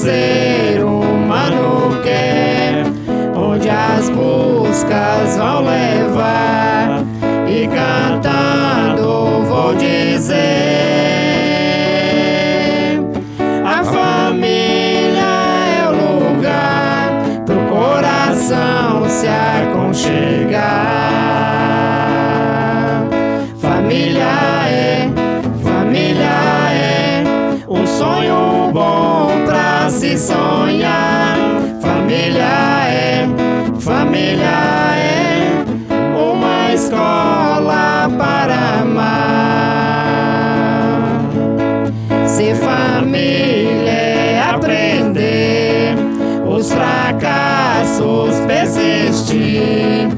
ser humano quer, onde as buscas vão levar, e cantando vou dizer: a família é o lugar pro coração se aconchegar. Família é um sonho bom pra se sonhar. Família é uma escola para amar. Ser família é aprender os fracassos, persistir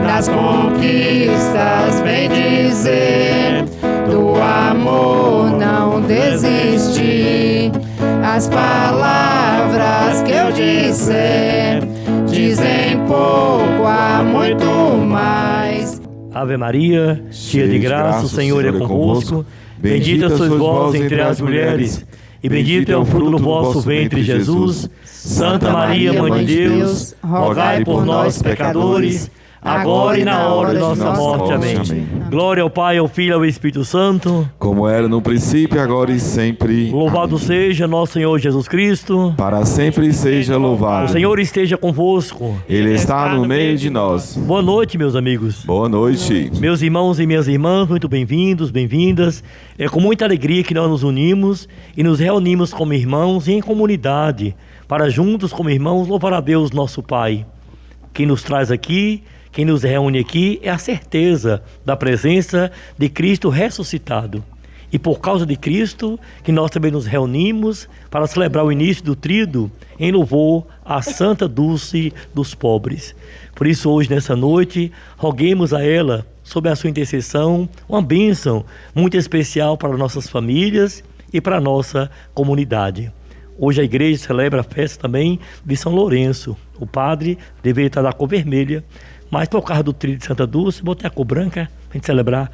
nas conquistas, bem dizer, do amor não desistir. As palavras que eu disser dizem pouco, há muito mais. Ave Maria, cheia de graça, o Senhor é convosco. Bendita sois vós entre as mulheres, e bendito é o fruto do vosso ventre, Jesus. Santa Maria, Mãe de Deus, rogai por nós, pecadores, agora e na hora de nossa morte. Amém. Glória ao Pai, ao Filho e ao Espírito Santo, como era no princípio, agora e sempre. Louvado seja nosso Senhor Jesus Cristo. Para sempre seja louvado. O Senhor esteja convosco. Ele está no meio de nós. Boa noite, meus amigos. Boa noite. Meus irmãos e minhas irmãs, muito bem-vindos, bem-vindas. É com muita alegria que nós nos unimos e nos reunimos como irmãos e em comunidade, para juntos como irmãos louvar a Deus nosso Pai. Quem nos traz aqui, quem nos reúne aqui é a certeza da presença de Cristo ressuscitado. E por causa de Cristo que nós também nos reunimos para celebrar o início do tríduo em louvor à Santa Dulce dos pobres. Por isso hoje, nessa noite, roguemos a ela, sob a sua intercessão, uma bênção muito especial para nossas famílias e para a nossa comunidade. Hoje a igreja celebra a festa também de São Lourenço. O padre deveria estar da cor vermelha, mas por causa do tríduo de Santa Dulce, botei a cor branca para a gente celebrar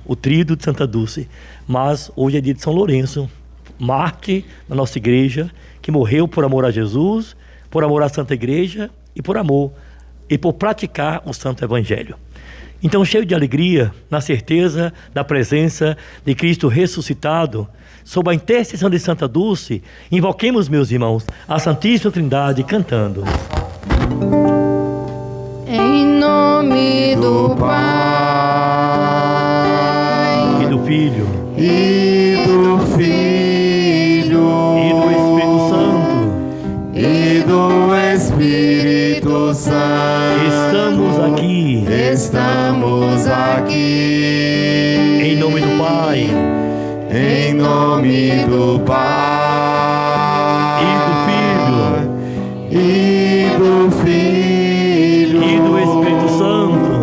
o tríduo de Santa Dulce. Mas hoje é dia de São Lourenço, mártir da nossa igreja, que morreu por amor a Jesus, por amor à Santa Igreja e por amor e por praticar o Santo Evangelho. Então, cheio de alegria, na certeza da presença de Cristo ressuscitado, sob a intercessão de Santa Dulce, invoquemos, meus irmãos, a Santíssima Trindade cantando. Em nome do Pai E do Filho E do Filho e do Espírito Santo. E do Espírito Santo. Estamos aqui. Em nome do Pai. Em nome do Pai. E do Filho. E do Filho. E do Espírito Santo.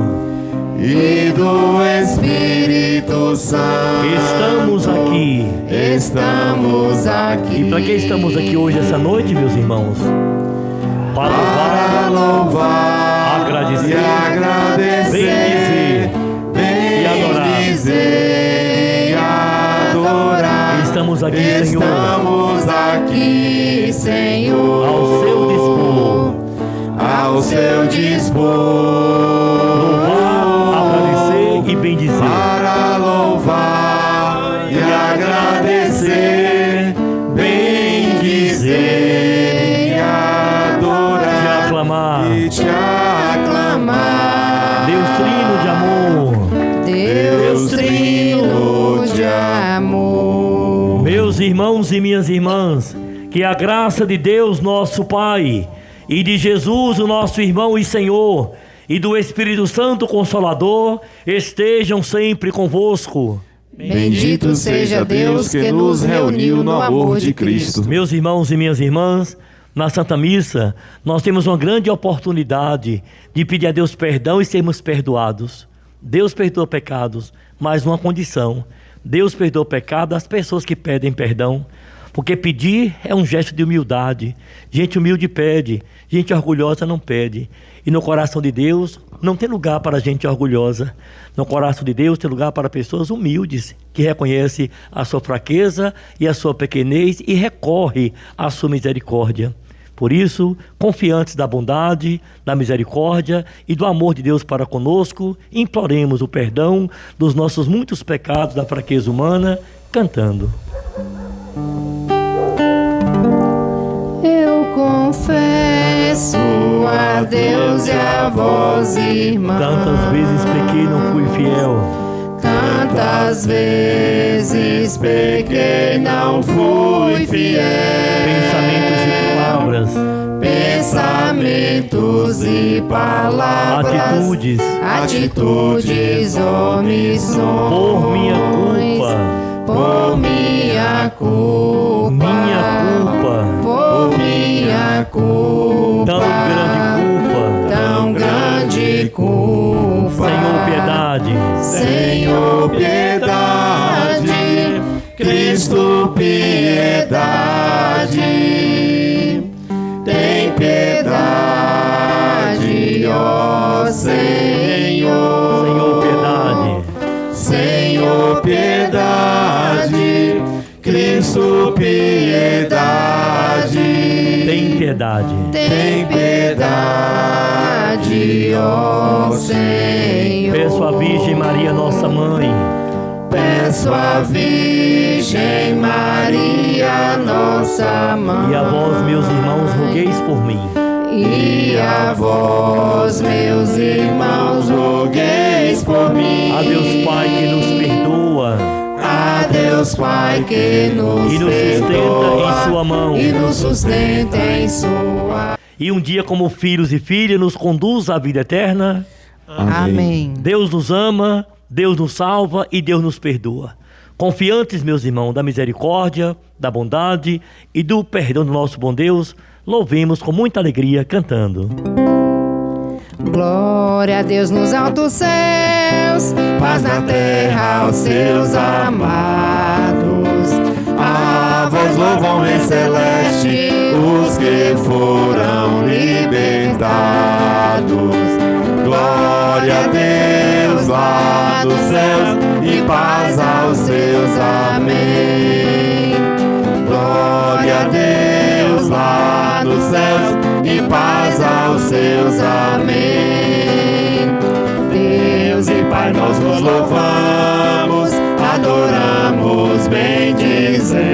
E do Espírito Santo. Estamos aqui. Estamos aqui. E para que estamos aqui hoje, essa noite, meus irmãos? Para louvar, agradecer, e agradecer, bendizer e adorar. Estamos aqui, Senhor. Estamos aqui, Senhor, ao seu dispor. Louvar, agradecer e bendizer. Para louvar e agradecer, bendizer e te aclamar. Deus trino de amor. Deus trino de amor. Meus irmãos e minhas irmãs, que a graça de Deus nosso Pai e de Jesus o nosso irmão e Senhor e do Espírito Santo Consolador estejam sempre convosco. Bendito seja Deus que nos reuniu no amor de Cristo. Meus irmãos e minhas irmãs, na Santa Missa, nós temos uma grande oportunidade de pedir a Deus perdão e sermos perdoados. Deus perdoa pecados, mas numa condição. Deus perdoa o pecado das pessoas que pedem perdão. Porque pedir é um gesto de humildade. Gente humilde pede, gente orgulhosa não pede. E no coração de Deus, não tem lugar para gente orgulhosa. No coração de Deus tem lugar para pessoas humildes, que reconhecem a sua fraqueza e a sua pequenez e recorre à sua misericórdia. Por isso, confiantes da bondade, da misericórdia e do amor de Deus para conosco, imploremos o perdão dos nossos muitos pecados da fraqueza humana, cantando. Eu confesso a Deus e a vós, irmãos, Tantas vezes pequei, não fui fiel. tantas vezes pequei, não fui fiel. Pensamentos e palavras, atitudes, omissões, Por minha culpa, por minha culpa, tão grande culpa, Senhor, piedade, Cristo, piedade, tem piedade, ó Senhor, piedade, Cristo, piedade, tem piedade. Ó Senhor. Peço à Virgem Maria, nossa mãe, Peço à Virgem Maria, nossa mãe, e a vós, meus irmãos, rogueis por mim. E a vós, meus irmãos, rogueis por mim. A Deus Pai que nos perdoa, A Deus Pai que nos e nos sustenta perdoa, em sua mão, e nos sustenta em sua. e um dia como filhos e filhas nos conduz à vida eterna. Amém. Deus nos ama, Deus nos salva e Deus nos perdoa. Confiantes, meus irmãos, da misericórdia, da bondade e do perdão do nosso bom Deus, louvemos com muita alegria cantando. Glória a Deus nos altos céus, paz na terra aos seus amados. A vós louvam Rei Celeste os que foram libertados. Glória a Deus lá dos céus e paz aos seus. Amém. Glória a Deus lá nos céus e paz aos seus. Amém. Deus e Pai, nós vos louvamos, adoramos, bendizemos,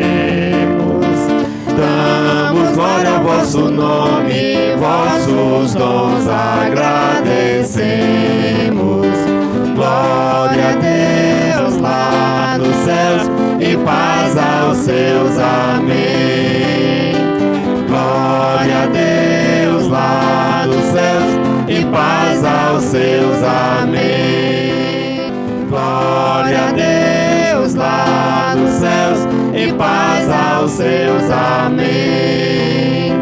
damos glória ao vosso nome, vossos dons agradecemos. Glória a Deus lá nos céus e paz aos seus. Amém. Glória a Deus lá nos céus e paz aos seus. Amém. Glória a Deus lá nos céus e paz aos seus. Amém.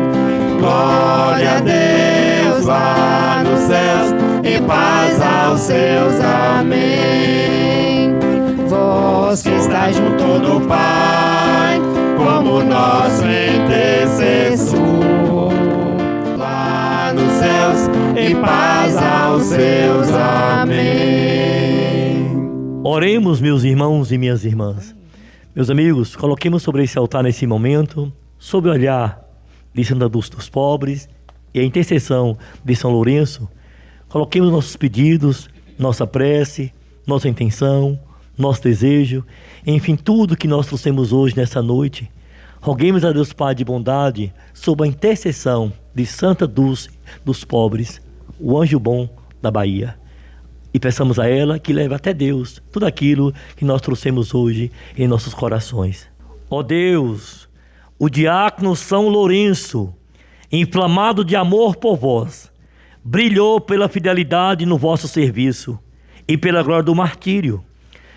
Glória a Deus lá nos céus e paz aos seus. Amém. Vós que estáis junto do Pai, como nosso intercessor, lá nos céus e paz aos seus. Amém. Oremos, meus irmãos e minhas irmãs. Meus amigos, coloquemos sobre esse altar nesse momento, sob o olhar de Santa Dulce dos Pobres e a intercessão de São Lourenço, coloquemos nossos pedidos, nossa prece, nossa intenção, nosso desejo, enfim, tudo que nós trouxemos hoje nessa noite. Roguemos a Deus Pai de bondade, sob a intercessão de Santa Dulce dos Pobres, o anjo bom da Bahia. E peçamos a ela que leve até Deus tudo aquilo que nós trouxemos hoje em nossos corações. Ó Deus, o diácono São Lourenço, inflamado de amor por vós, brilhou pela fidelidade no vosso serviço e pela glória do martírio.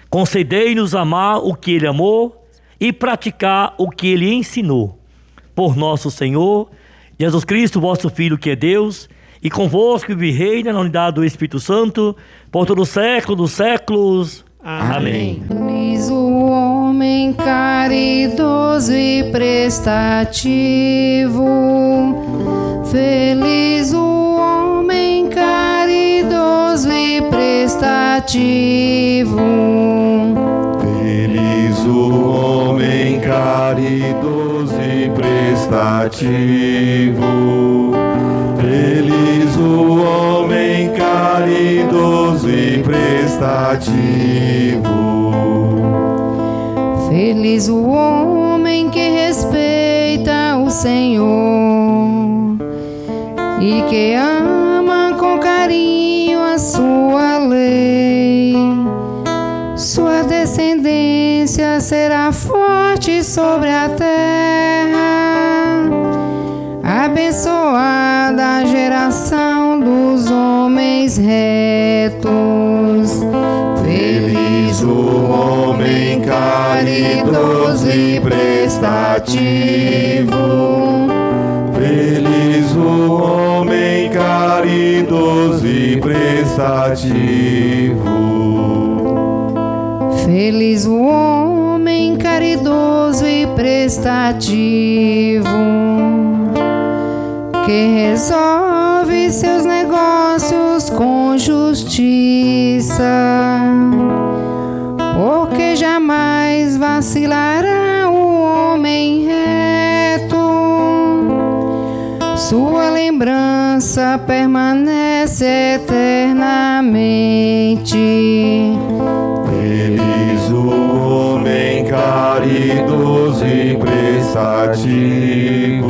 Concedei-nos amar o que ele amou e praticar o que ele ensinou. Por nosso Senhor Jesus Cristo, vosso Filho, que é Deus, e convosco vive e reina na unidade do Espírito Santo, por todo o século dos séculos. Amém. Feliz o homem caridoso e prestativo. Feliz o homem caridoso prestativo. Feliz o homem caridoso e prestativo. Feliz o homem caridoso e prestativo. Feliz o homem que respeita o Senhor e que ama com carinho a sua lei. Sua descendência será forte sobre a terra, abençoada a geração dos homens retos. Feliz o homem caridoso e prestativo. Feliz o homem caridoso e prestativo. Feliz o homem caridoso e prestativo, que resolve seus negócios com justiça, porque jamais vacilará o homem reto. Sua lembrança permanece eternamente. Feliz o homem caridoso e prestativo.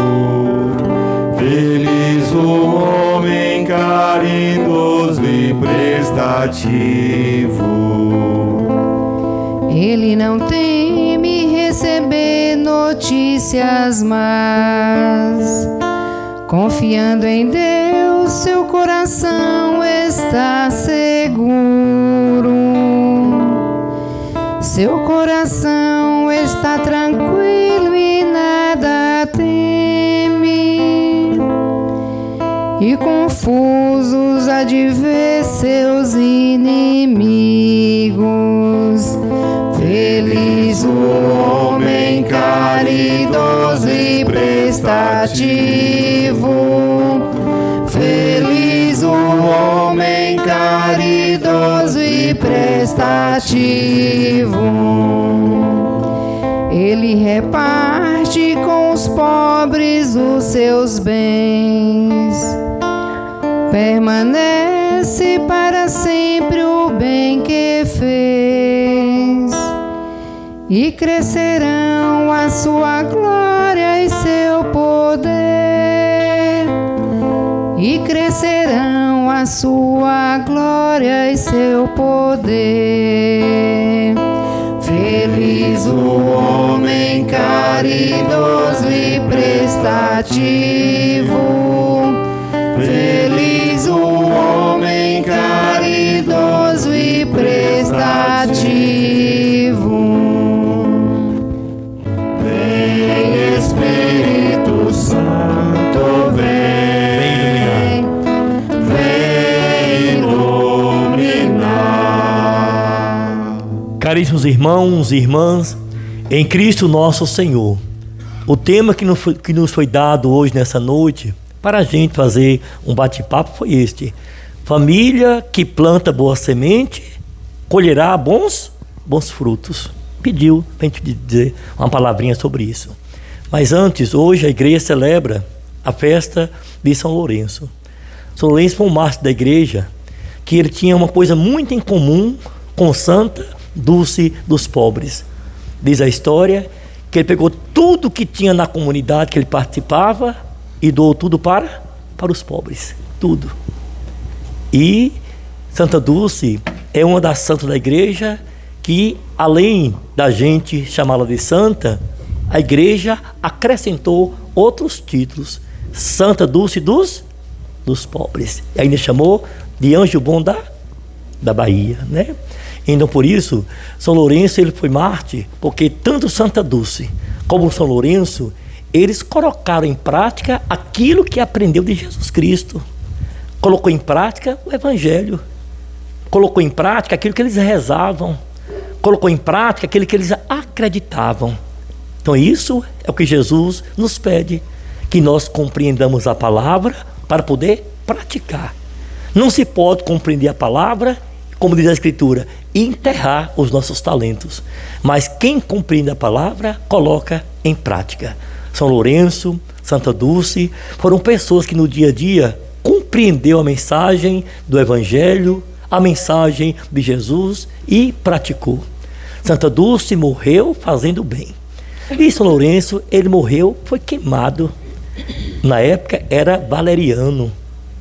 Feliz o homem caridoso e prestativo. Ele não teme receber notícias más. Confiando em Deus, seu coração está seguro. Seu coração está tranquilo e nada teme. E confusos há de ver seus inimigos. Feliz o homem caridoso e prestativo. Feliz o homem caridoso e prestativo. Ele reparte com os pobres os seus bens. Permanece para sempre o bem que fez. E crescerão a sua glória e seu poder. E crescerão a sua glória e seu poder. Feliz o homem caridoso e prestativo. Feliz o homem caridoso e prestativo. Vem Espírito Santo, vem, vem iluminar. Caríssimos irmãos e irmãs, em Cristo nosso Senhor, o tema que nos foi dado hoje nessa noite para a gente fazer um bate-papo foi este: família que planta boa semente colherá bons frutos. Pediu para a gente dizer uma palavrinha sobre isso. Mas antes, hoje a igreja celebra a festa de São Lourenço. São Lourenço foi um mártir da igreja que ele tinha uma coisa muito em comum com Santa Dulce dos pobres. Diz a história que ele pegou tudo que tinha na comunidade que ele participava e doou tudo para os pobres, tudo. E Santa Dulce é uma das santas da igreja que, além da gente chamá-la de santa, a igreja acrescentou outros títulos. Santa Dulce dos pobres. E ainda chamou de anjo bom da Bahia, né? Então, por isso, São Lourenço ele foi mártir, porque tanto Santa Dulce como São Lourenço, eles colocaram em prática aquilo que aprendeu de Jesus Cristo. Colocou em prática o Evangelho. Colocou em prática aquilo que eles rezavam. Colocou em prática aquilo que eles acreditavam. Então isso é o que Jesus nos pede, que nós compreendamos a palavra para poder praticar. Não se pode compreender a palavra e como diz a Escritura, enterrar os nossos talentos. Mas quem compreende a palavra, coloca em prática. São Lourenço, Santa Dulce, foram pessoas que no dia a dia compreendeu a mensagem do Evangelho, a mensagem de Jesus e praticou. Santa Dulce morreu fazendo bem. E São Lourenço, ele morreu, foi queimado. Na época era Valeriano.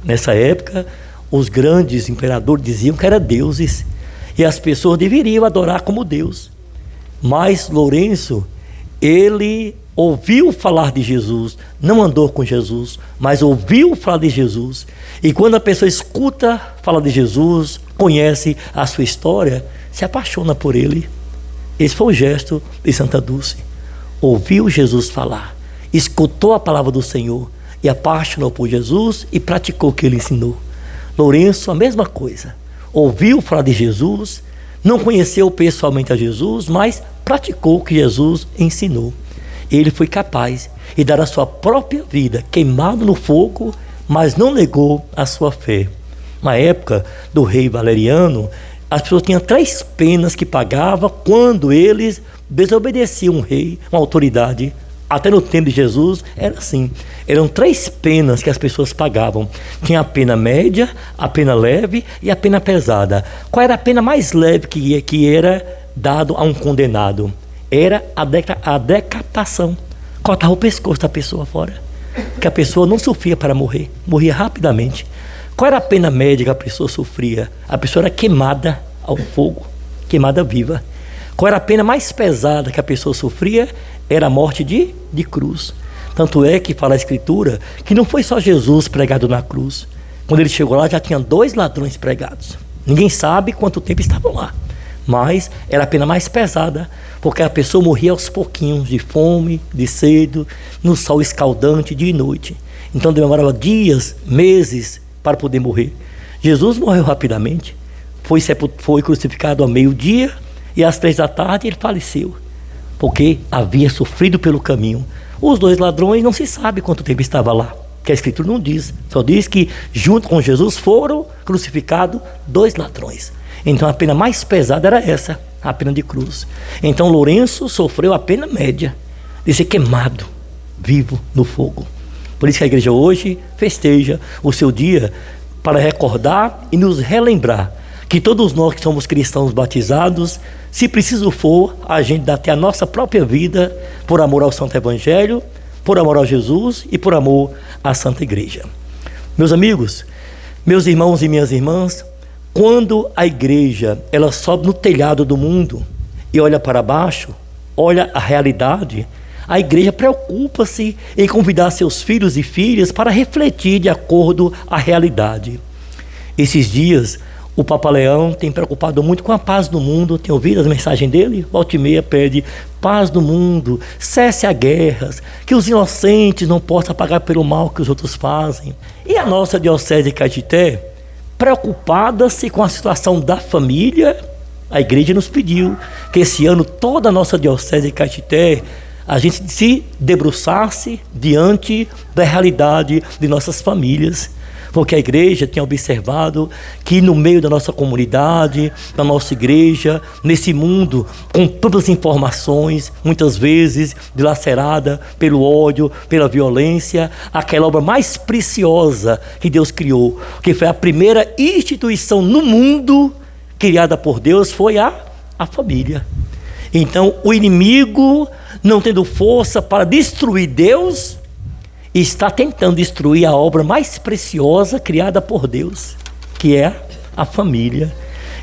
Nessa época, os grandes imperadores diziam que eram deuses e as pessoas deveriam adorar como Deus. Mas Lourenço, ele ouviu falar de Jesus, não andou com Jesus, mas ouviu falar de Jesus. E quando a pessoa escuta falar de Jesus, conhece a sua história, se apaixona por ele. Esse foi o gesto de Santa Dulce. Ouviu Jesus falar, escutou a palavra do Senhor e apaixonou por Jesus e praticou o que ele ensinou. Lourenço, a mesma coisa. Ouviu falar de Jesus, não conheceu pessoalmente a Jesus, mas praticou o que Jesus ensinou. Ele foi capaz de dar a sua própria vida, queimado no fogo, mas não negou a sua fé. Na época do rei Valeriano, as pessoas tinham 3 penas que pagavam quando eles desobedeciam um rei, uma autoridade. Até no tempo de Jesus era assim. Eram 3 penas que as pessoas pagavam. Tinha a pena média, a pena leve e a pena pesada. Qual era a pena mais leve que era dado a um condenado? Era a decapitação. Cortava o pescoço da pessoa fora. Que a pessoa não sofria para morrer. Morria rapidamente. Qual era a pena média que a pessoa sofria? A pessoa era queimada ao fogo. Queimada viva. Qual era a pena mais pesada que a pessoa sofria? Era a morte de cruz. Tanto é que fala a Escritura que não foi só Jesus pregado na cruz. Quando ele chegou lá já tinha 2 ladrões pregados. Ninguém sabe quanto tempo estavam lá. Mas era a pena mais pesada, porque a pessoa morria aos pouquinhos, de fome, de sede, no sol escaldante, dia e noite. Então demorava dias, meses para poder morrer. Jesus morreu rapidamente, foi crucificado ao meio-dia e às 3 da tarde ele faleceu, porque havia sofrido pelo caminho. Os 2 ladrões não se sabe quanto tempo estava lá, que a Escritura não diz, só diz que junto com Jesus foram crucificados 2 ladrões. Então a pena mais pesada era essa, a pena de cruz. Então Lourenço sofreu a pena média de ser queimado vivo no fogo. Por isso que a igreja hoje festeja o seu dia para recordar e nos relembrar que todos nós que somos cristãos batizados, se preciso for, a gente dá até a nossa própria vida por amor ao Santo Evangelho, por amor a Jesus e por amor à Santa Igreja. Meus amigos, meus irmãos e minhas irmãs, quando a igreja ela sobe no telhado do mundo e olha para baixo, olha a realidade, a igreja preocupa-se em convidar seus filhos e filhas para refletir de acordo à realidade. Esses dias, o Papa Leão tem preocupado muito com a paz do mundo. Tem ouvido as mensagens dele? Volta e meia pede paz do mundo, cesse as guerras, que os inocentes não possam pagar pelo mal que os outros fazem. E a nossa diocese de Caetité, preocupada-se com a situação da família, a igreja nos pediu que esse ano toda a nossa diocese de Caetité a gente se debruçasse diante da realidade de nossas famílias, porque a igreja tem observado que no meio da nossa comunidade, da nossa igreja, nesse mundo com tantas informações, muitas vezes dilacerada pelo ódio, pela violência, aquela obra mais preciosa que Deus criou, que foi a primeira instituição no mundo criada por Deus, foi a família. Então o inimigo, não tendo força para destruir Deus, está tentando destruir a obra mais preciosa criada por Deus, que é a família.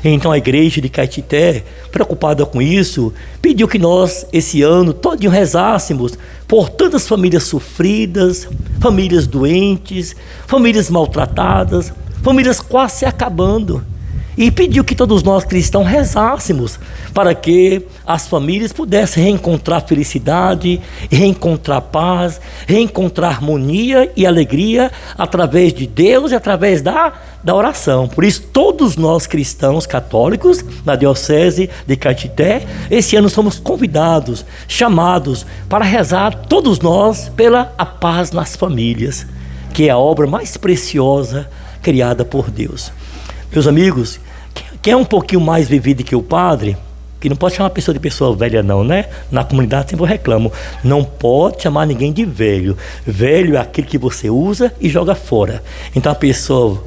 Então a igreja de Caetité, preocupada com isso, pediu que nós, esse ano, todinho rezássemos por tantas famílias sofridas, famílias doentes, famílias maltratadas, famílias quase se acabando. E pediu que todos nós cristãos rezássemos para que as famílias pudessem reencontrar felicidade, reencontrar paz, reencontrar harmonia e alegria através de Deus e através da oração. Por isso, todos nós cristãos católicos na diocese de Caetité, esse ano somos convidados, chamados para rezar todos nós pela a paz nas famílias, que é a obra mais preciosa criada por Deus. Meus amigos, quem é um pouquinho mais vivido que o padre, que não pode chamar a pessoa de pessoa velha não, né? Na comunidade sempre eu reclamo, não pode chamar ninguém de velho. Velho é aquele que você usa e joga fora. Então a pessoa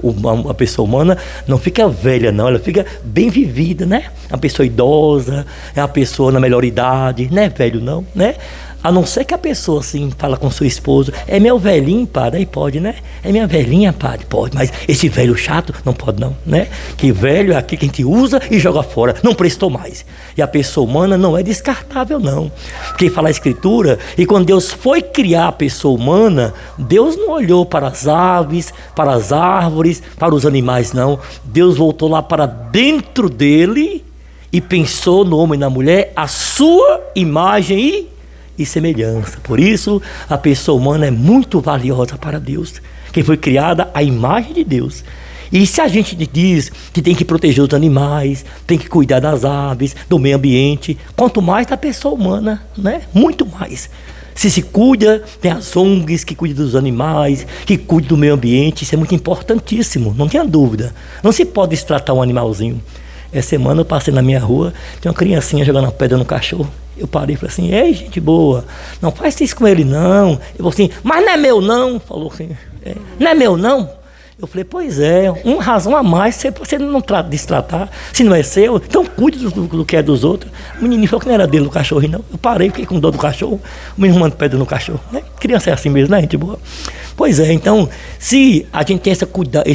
humana não fica velha não, ela fica bem vivida, né? A pessoa idosa, é a pessoa na melhor idade, não é velho não, né? A não ser que a pessoa assim fala com seu esposo, é meu velhinho, padre, aí pode, né? É minha velhinha, padre, pode, mas esse velho chato não pode não, né? Que velho é aquele que a gente usa e joga fora, não prestou mais. E a pessoa humana não é descartável não, porque fala a escritura, e quando Deus foi criar a pessoa humana, Deus não olhou para as aves, para as árvores, para os animais não. Deus voltou lá para dentro dele e pensou no homem e na mulher a sua imagem e semelhança. Por isso a pessoa humana é muito valiosa para Deus, que foi criada à imagem de Deus. E se a gente diz que tem que proteger os animais, tem que cuidar das aves, do meio ambiente, quanto mais da pessoa humana, né? Muito mais. Se cuida, tem as ONGs que cuidam dos animais, que cuidam do meio ambiente, isso é muito importantíssimo, não tenha dúvida. Não se pode destratar um animalzinho. Essa semana eu passei na minha rua, tem uma criancinha jogando uma pedra no cachorro. Eu parei e falei assim, ei, gente boa, não faz isso com ele não. Eu falei assim, mas não é meu não. Falou assim, não é meu não. Eu falei, pois é, uma razão a mais se você não destratar, se não é seu, então cuide do que é dos outros. O menininho falou que não era dele, do cachorro não. Eu parei, fiquei com dor do cachorro, o menino mandando pedra no cachorro, né? Criança é assim mesmo, né, gente boa? Pois é, então, se a gente tem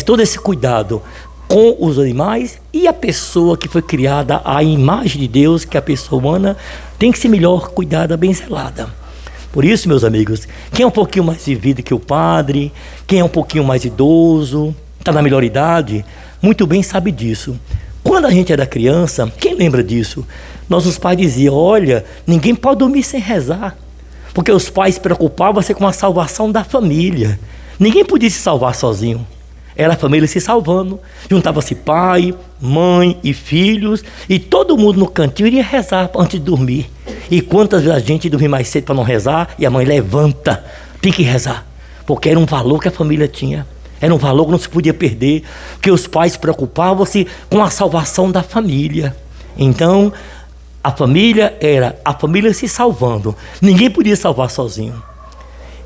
todo esse cuidado com os animais e a pessoa que foi criada à imagem de Deus, que é a pessoa humana, tem que ser melhor cuidada, bem zelada. Por isso, meus amigos, quem é um pouquinho mais vivido que o padre, quem é um pouquinho mais idoso, está na melhor idade, muito bem sabe disso. Quando a gente era criança, quem lembra disso? Nossos pais diziam, olha, ninguém pode dormir sem rezar, porque os pais se preocupavam-se com a salvação da família. Ninguém podia se salvar sozinho. Era a família se salvando, juntava-se pai, mãe e filhos, e todo mundo no cantinho iria rezar antes de dormir. E quantas vezes a gente dormia mais cedo para não rezar, e a mãe levanta, tem que rezar, porque era um valor que a família tinha, era um valor que não se podia perder, porque os pais preocupavam-se com a salvação da família. Então, a família era a família se salvando, ninguém podia salvar sozinho.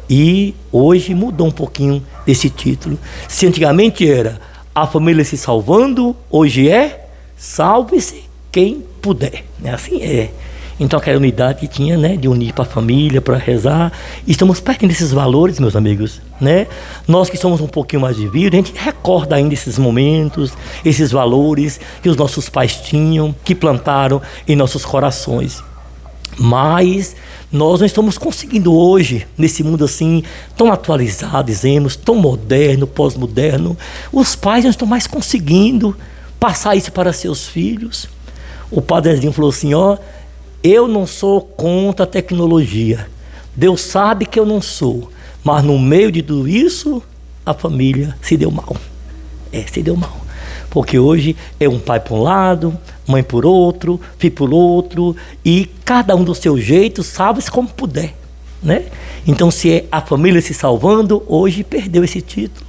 E hoje mudou um pouquinho desse título. Se antigamente era a família se salvando, hoje é salve-se quem puder. Assim é. Então aquela unidade que tinha, né, de unir para a família, para rezar, estamos perdendo esses valores, meus amigos, né? Nós que somos um pouquinho mais vividos, a gente recorda ainda esses momentos, esses valores que os nossos pais tinham, que plantaram em nossos corações. Mas nós não estamos conseguindo hoje, nesse mundo assim, tão atualizado, dizemos, tão moderno, pós-moderno, os pais não estão mais conseguindo passar isso para seus filhos. O padrezinho falou assim, ó, eu não sou contra a tecnologia, Deus sabe que eu não sou, mas no meio de tudo isso, a família se deu mal. Se deu mal. Porque hoje é um pai por um lado, mãe por outro, filho por outro, e cada um do seu jeito, sabe-se como puder, né? Então, se é a família se salvando, hoje perdeu esse título.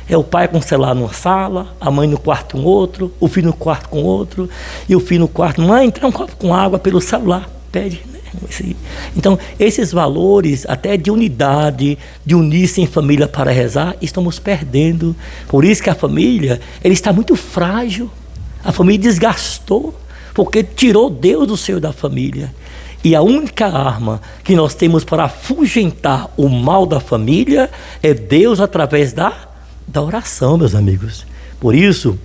É o pai com o celular numa sala, a mãe no quarto com outro, o filho no quarto com outro, e o filho no quarto, mãe, entra um copo com água pelo celular, pede, né? Então, esses valores até de unidade, de unir-se em família para rezar, estamos perdendo. Por isso que a família, ela está muito frágil. A família desgastou, porque tirou Deus do seio da família. E a única arma que nós temos para afugentar o mal da família é Deus através da oração, meus amigos. Por isso,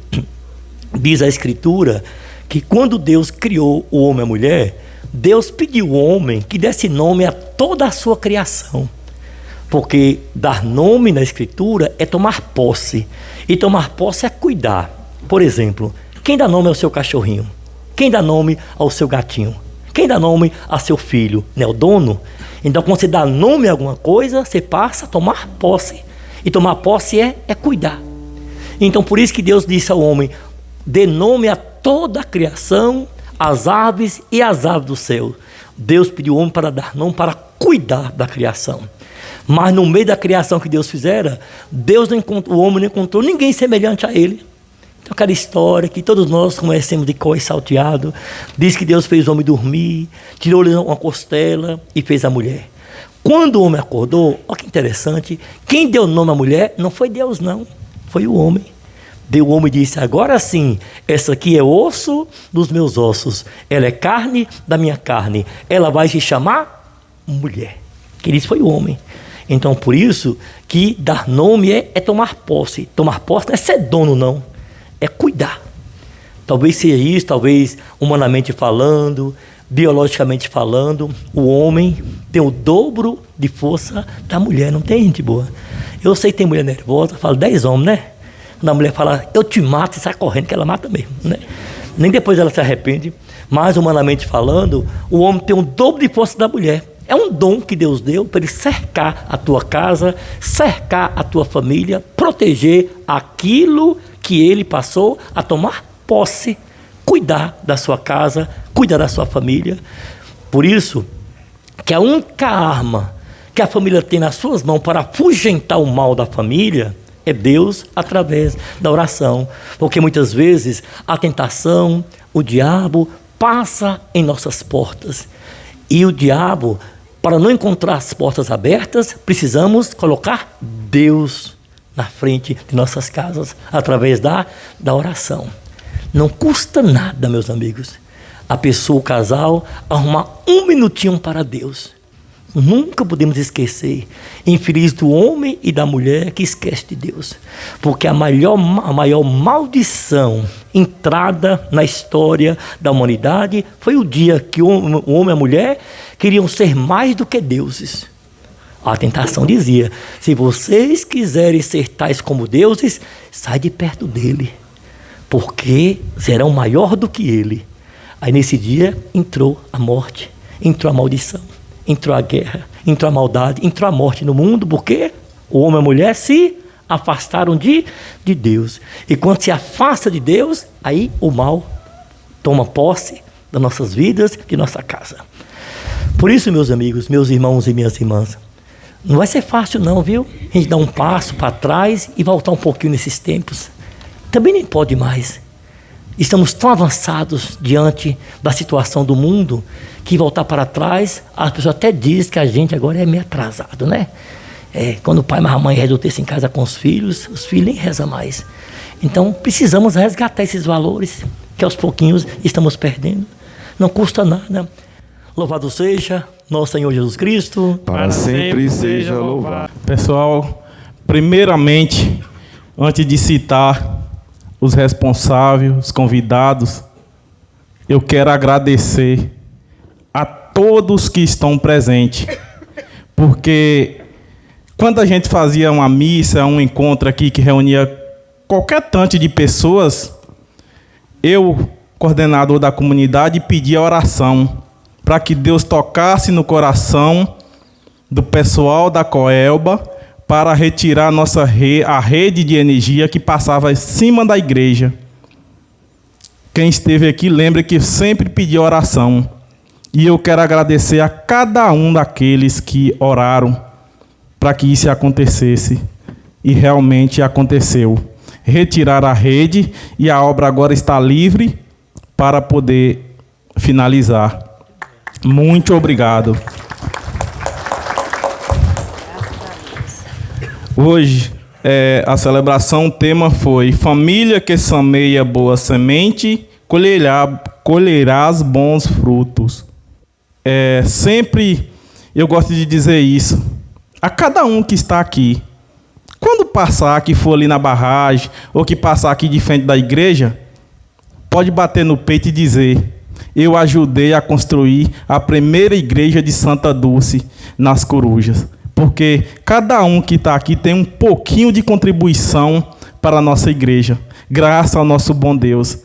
diz a Escritura que quando Deus criou o homem e a mulher, Deus pediu ao homem que desse nome a toda a sua criação. Porque dar nome na Escritura é tomar posse. E tomar posse é cuidar. Por exemplo, quem dá nome ao seu cachorrinho? Quem dá nome ao seu gatinho? Quem dá nome a seu filho? Não é o dono? Então, quando você dá nome a alguma coisa, você passa a tomar posse. E tomar posse é cuidar. Então, por isso que Deus disse ao homem, dê nome a toda a criação, as aves e as aves do céu. Deus pediu ao homem para dar nome, para cuidar da criação. Mas no meio da criação que Deus fizera, o homem não encontrou ninguém semelhante a ele. Então, aquela história que todos nós conhecemos de cor e salteado, diz que Deus fez o homem dormir, tirou-lhe uma costela e fez a mulher. Quando o homem acordou, olha que interessante, quem deu nome à mulher não foi Deus não, foi o homem. Deu o homem e disse, agora sim, essa aqui é osso dos meus ossos, ela é carne da minha carne, ela vai se chamar mulher. Quem disse foi o homem. Então, por isso que dar nome é tomar posse. Tomar posse não é ser dono, não. É cuidar. Talvez seja isso, talvez humanamente falando, biologicamente falando, o homem tem o dobro de força da mulher. Não tem gente boa. Eu sei que tem mulher nervosa, fala 10 homens, né? Quando a mulher fala, eu te mato, e sai correndo, que ela mata mesmo, né? Nem depois ela se arrepende. Mas, humanamente falando, o homem tem o dobro de força da mulher. É um dom que Deus deu para ele cercar a tua casa, cercar a tua família, proteger aquilo que ele passou a tomar posse, cuidar da sua casa, cuidar da sua família. Por isso, que a única arma que a família tem nas suas mãos para afugentar o mal da família é Deus através da oração. Porque muitas vezes a tentação, o diabo passa em nossas portas. E o diabo, para não encontrar as portas abertas, precisamos colocar Deus na frente de nossas casas, através da oração. Não custa nada, meus amigos, a pessoa, o casal, arrumar um minutinho para Deus. Nunca podemos esquecer, infeliz do homem e da mulher que esquece de Deus. Porque a maior maldição entrada na história da humanidade foi o dia que o homem e a mulher queriam ser mais do que deuses. A tentação dizia, se vocês quiserem ser tais como deuses, sai de perto dele, porque serão maior do que ele. Aí nesse dia entrou a morte, entrou a maldição. Entrou a guerra, entrou a maldade, entrou a morte no mundo, porque o homem e a mulher se afastaram de Deus. E quando se afasta de Deus, aí o mal toma posse das nossas vidas, de nossa casa. Por isso, meus amigos, meus irmãos e minhas irmãs, não vai ser fácil não, viu? A gente dar um passo para trás e voltar um pouquinho nesses tempos. Também nem pode mais. Estamos tão avançados diante da situação do mundo que voltar para trás, as pessoas até dizem que a gente agora é meio atrasado, né? Quando o pai e a mãe rezam o texto em casa com os filhos nem rezam mais. Então, precisamos resgatar esses valores que aos pouquinhos estamos perdendo. Não custa nada. Louvado seja nosso Senhor Jesus Cristo. Para sempre seja louvado. Pessoal, primeiramente, antes de citar os responsáveis, os convidados, eu quero agradecer a todos que estão presentes, porque quando a gente fazia uma missa, um encontro aqui que reunia qualquer tanto de pessoas, eu, coordenador da comunidade, pedi a oração para que Deus tocasse no coração do pessoal da Coelba para retirar a rede de energia que passava em cima da igreja. Quem esteve aqui lembra que eu sempre pedi oração. E eu quero agradecer a cada um daqueles que oraram para que isso acontecesse. E realmente aconteceu. Retiraram a rede e a obra agora está livre para poder finalizar. Muito obrigado. Hoje, a celebração, o tema foi família que semeia boa semente, colherás bons frutos. Sempre eu gosto de dizer isso. A cada um que está aqui, quando passar, que for ali na barragem, ou que passar aqui de frente da igreja, pode bater no peito e dizer, eu ajudei a construir a primeira igreja de Santa Dulce, nas Corujas. Porque cada um que está aqui tem um pouquinho de contribuição para a nossa igreja, graças ao nosso bom Deus.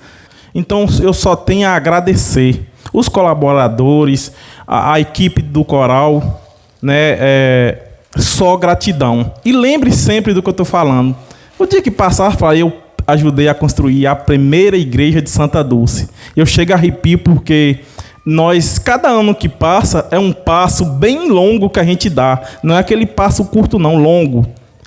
Então, eu só tenho a agradecer os colaboradores, a equipe do coral, né? Só gratidão. E lembre sempre do que eu estou falando. O dia que passar, eu ajudei a construir a primeira igreja de Santa Dulce. Eu chego a arrepio porque cada ano que passa, é um passo bem longo que a gente dá. Não é aquele passo curto, não, longo,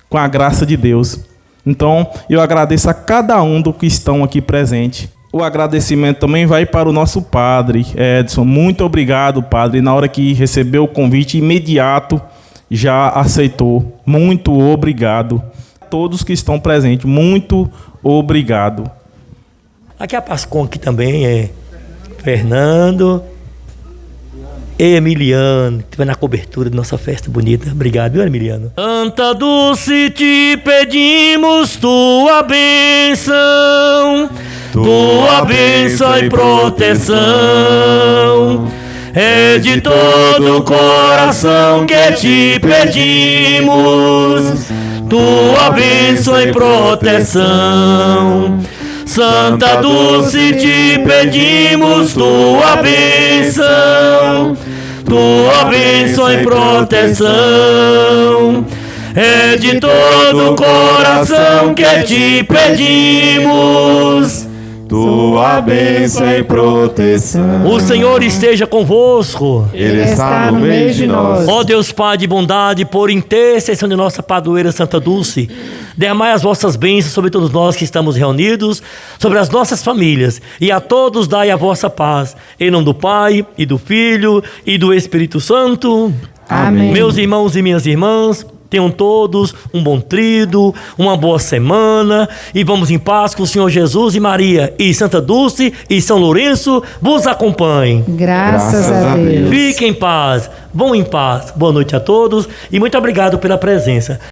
com a graça de Deus. Então, eu agradeço a cada um do que estão aqui presente. O agradecimento também vai para o nosso padre, Edson. Muito obrigado, padre. Na hora que recebeu o convite, imediato já aceitou. Muito obrigado. A todos que estão presentes, muito obrigado. Aqui a Pascom aqui também é Fernando e Emiliano, que vai na cobertura da nossa festa bonita. Obrigado, viu, Emiliano? Santa Dulce, te pedimos tua bênção, tua bênção e proteção. É de todo o coração que te pedimos tua bênção e proteção. Santa Dulce, te pedimos tua bênção e proteção. É de todo o coração que te pedimos tua bênção e proteção. o Senhor esteja convosco. Ele está no meio de nós. Ó Deus Pai de bondade, por intercessão de nossa padroeira Santa Dulce, derramai as vossas bênçãos sobre todos nós que estamos reunidos, sobre as nossas famílias, e a todos dai a vossa paz. Em nome do Pai, e do Filho, e do Espírito Santo. Amém. Meus irmãos e minhas irmãs, tenham todos um bom tríduo, uma boa semana, e vamos em paz com o Senhor Jesus e Maria, e Santa Dulce e São Lourenço vos acompanhem. Graças a Deus. Fiquem em paz, vão em paz. Boa noite a todos e muito obrigado pela presença.